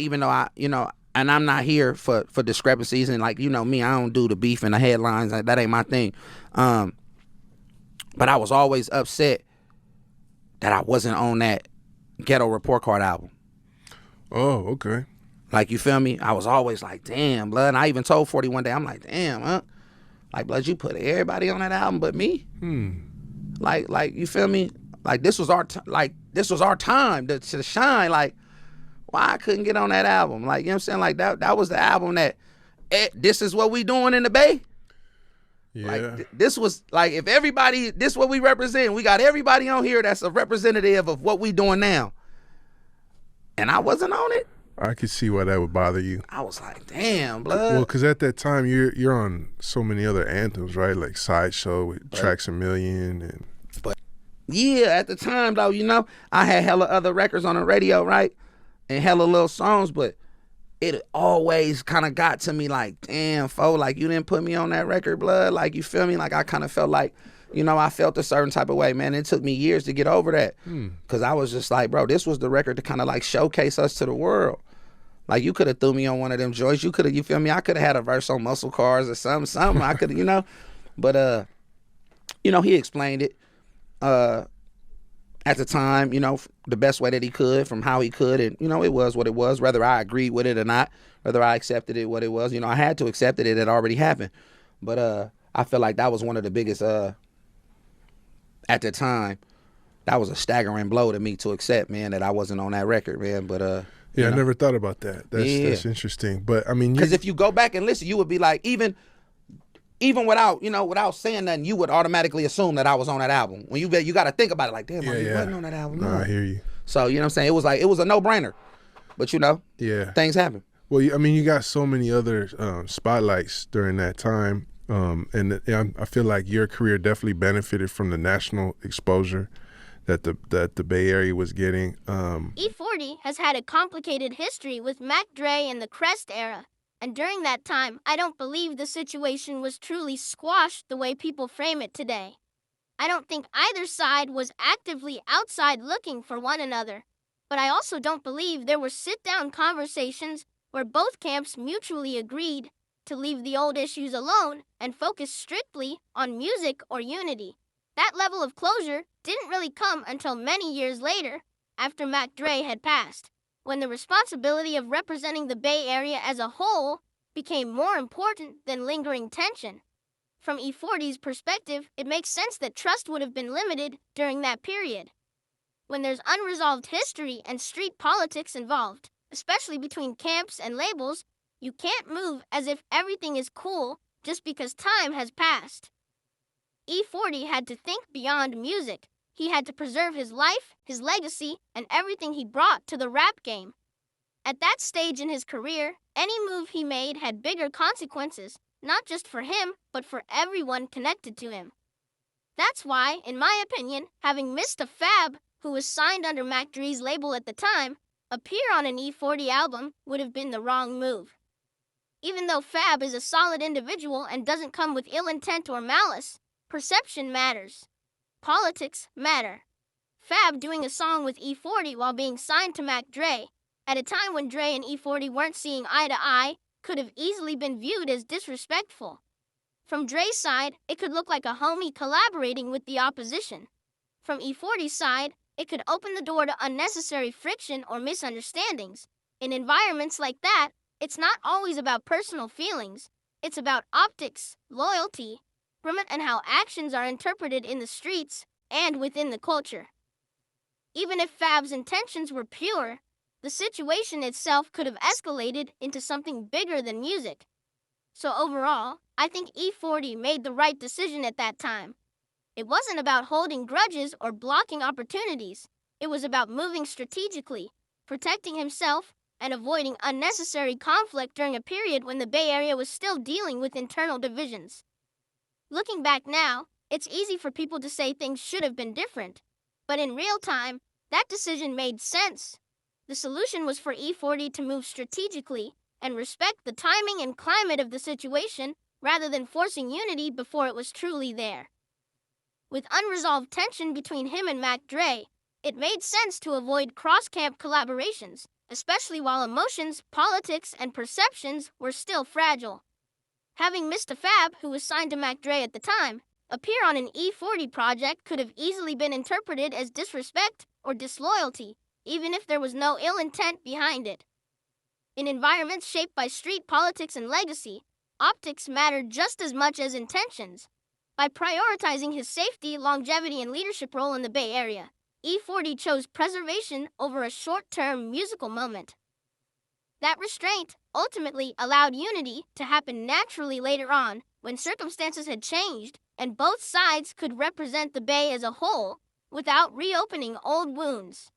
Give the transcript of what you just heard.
even though and I'm not here for discrepancies, and like, me, I don't do the beef and the headlines. That ain't my thing. But I was always upset that I wasn't on that Ghetto Report Card album. Oh, okay. Like, you feel me? I was always like, damn, blood. And I even told 40 one day, I'm like, damn, huh? Like, blood, you put everybody on that album but me. Like, you feel me? Like, this was our time to shine. Like, why I couldn't get on that album? Like, you know what I'm saying? Like, that was the album that, this is what we doing in the Bay. Yeah. Like, this was, like, if everybody, this what we represent. We got everybody on here that's a representative of what we doing now. And I wasn't on it. I could see why that would bother you. I was like, damn, blood. Well, because at that time, you're on so many other anthems, right? Like Sideshow with Tracks a Million. And yeah, at the time, though, I had hella other records on the radio, right? And hella little songs, but it always kind of got to me like, damn, fo, like, you didn't put me on that record, blood. Like, you feel me? Like, I kind of felt like, I felt a certain type of way, man. It took me years to get over that. Because I was just like, bro, this was the record to kind of like showcase us to the world. Like, you could have threw me on one of them joints. You feel me? I could have had a verse on Muscle Cars or something. I could have, But, he explained it at the time, the best way that he could, from how he could. And, it was what it was, whether I agreed with it or not, whether I accepted it, what it was. I had to accept it. It had already happened. But I feel like that was one of the biggest, at the time, that was a staggering blow to me to accept, man, that I wasn't on that record, man. But, yeah, I never thought about that. That's interesting. But I mean, because if you go back and listen, you would be like, even without saying nothing, you would automatically assume that I was on that album. When you got to think about it, like, damn, I wasn't on that album. No, I hear you. So, you know what I'm saying? It was a no-brainer. But, things happen. Well, I mean, you got so many other spotlights during that time. And I feel like your career definitely benefited from the national exposure that the Bay Area was getting. E-40 has had a complicated history with Mac Dre and the Crest era. And during that time, I don't believe the situation was truly squashed the way people frame it today. I don't think either side was actively outside looking for one another. But I also don't believe there were sit-down conversations where both camps mutually agreed to leave the old issues alone and focus strictly on music or unity. That level of closure didn't really come until many years later, after Mac Dre had passed, when the responsibility of representing the Bay Area as a whole became more important than lingering tension. From E-40's perspective, it makes sense that trust would have been limited during that period. When there's unresolved history and street politics involved, especially between camps and labels, you can't move as if everything is cool just because time has passed. E-40 had to think beyond music. He had to preserve his life, his legacy, and everything he brought to the rap game. At that stage in his career, any move he made had bigger consequences, not just for him, but for everyone connected to him. That's why, in my opinion, having Mistah FAB, who was signed under Mac Dre's label at the time, appear on an E-40 album would have been the wrong move. Even though Fab is a solid individual and doesn't come with ill intent or malice, perception matters. Politics matter. Fab doing a song with E-40 while being signed to Mac Dre, at a time when Dre and E-40 weren't seeing eye to eye, could have easily been viewed as disrespectful. From Dre's side, it could look like a homie collaborating with the opposition. From E-40's side, it could open the door to unnecessary friction or misunderstandings. In environments like that, it's not always about personal feelings. It's about optics, loyalty, and how actions are interpreted in the streets and within the culture. Even if Fab's intentions were pure, the situation itself could have escalated into something bigger than music. So overall, I think E-40 made the right decision at that time. It wasn't about holding grudges or blocking opportunities. It was about moving strategically, protecting himself, and avoiding unnecessary conflict during a period when the Bay Area was still dealing with internal divisions. Looking back now, it's easy for people to say things should have been different. But in real time, that decision made sense. The solution was for E-40 to move strategically and respect the timing and climate of the situation rather than forcing unity before it was truly there. With unresolved tension between him and Mac Dre, it made sense to avoid cross-camp collaborations especially while emotions, politics, and perceptions were still fragile. Having Mistah FAB, who was signed to Mac Dre at the time, appear on an E-40 project could have easily been interpreted as disrespect or disloyalty, even if there was no ill intent behind it. In environments shaped by street politics and legacy, optics mattered just as much as intentions. By prioritizing his safety, longevity, and leadership role in the Bay Area, E-40 chose preservation over a short-term musical moment. That restraint ultimately allowed unity to happen naturally later on when circumstances had changed and both sides could represent the Bay as a whole without reopening old wounds.